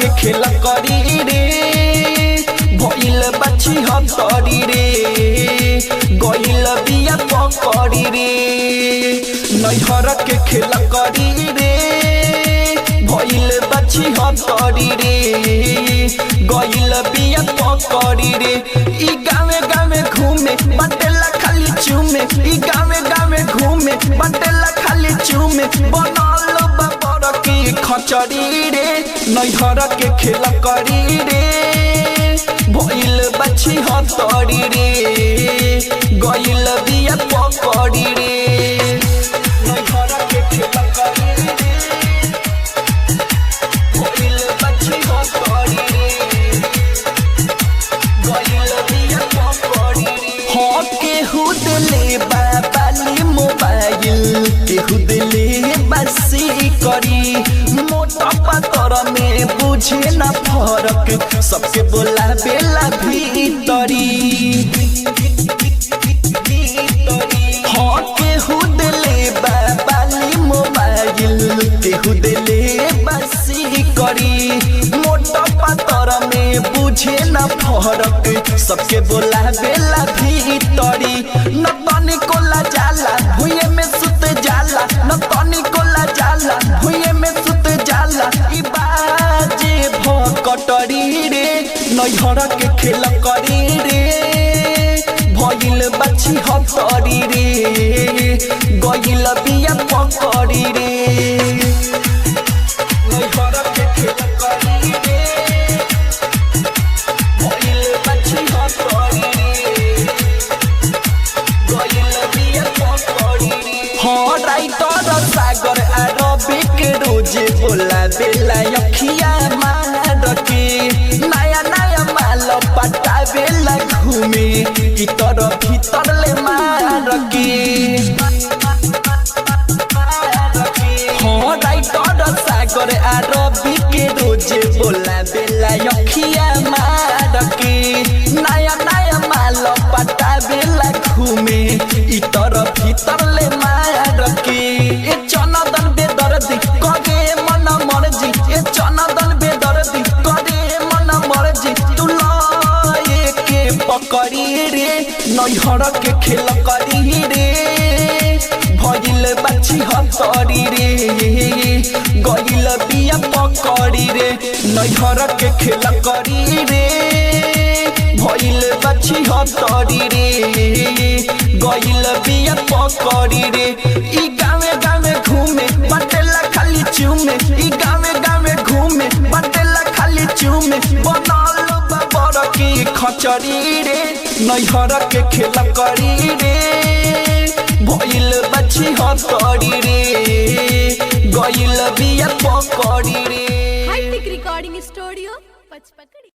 के खेल करी रे भइल बाछी हतरी रे गइल बिया पकड़ी रे नैहर के खेल करी रे भइल बाछी हतरी रे गइल बिया पकड़ी रे ई गावे गावे घूमे बटेला खाली चूमे ई गावे गावे घूमे बटेला खाली चूमे बनल बाबर की खचड़ी रे नैहर के खेल करी रे भइल बाछी हतरी रे गइल बिया पकड़ी रे नैहर के खेल करी रे भइल बाछी हतरी रे गइल बिया पकड़ी रे हो केहू दिले बाबाली मोबाइल केहू दिले बसी करी मोटा पातर में बुझे न फरक सबके बोला बेला भीतरी हाँ केहू दिले बाबाली मोबाइल केहू दिले बसी करी मोटा पातर में बुझे न फरक सबके बोला बेला भीतरी न तनी कोला जाला भुए में सुत जाला न तनी कोला जाला भुए में सुत जाला ई बाजे भकटरी रे नैहर के खेल करी रे भइल बाछी हतरी रे गइल बिया पकड़ी रे नैहर के खेल करी रे भइल बाछी हतरी रे गइल बिया पकड़ी रे हाँ राइटर सागर आरबी के रोजे बोला बेला अखिया मार के नया नया माल पटा बेला घूमे इतर भीतर ले मार के हाँ राइटर सागर आरबी के रोजे बोला बेला अखिया मार के नया नया माल पटा बेला घूमे इतर भीतर ले मार के ए चनदन बेदर्दी कगे मन मर्जी ए चनदन बेदर्दी कगे मन मर्जी तू लाए के पकड़ी रे नैहर के खेल करी रे भइल बाछी हतरी रे गइल बिया पकड़ी रे नैहर के खेल करी रे भइल बाछी हतरी रे गइल बिया पकड़ी रे ई गावे गावे घूमे बटेला खाली चूमे ई गावे गावे घूमे बटेला खाली चूमे बनल बाबर की खचड़ी रे नैहर के खेल करी रे भइल बाछी हतरी रे गइल बिया पकड़ी रे हाईटेक रिकॉर्डिंग स्टूडियो पचपकड़ी।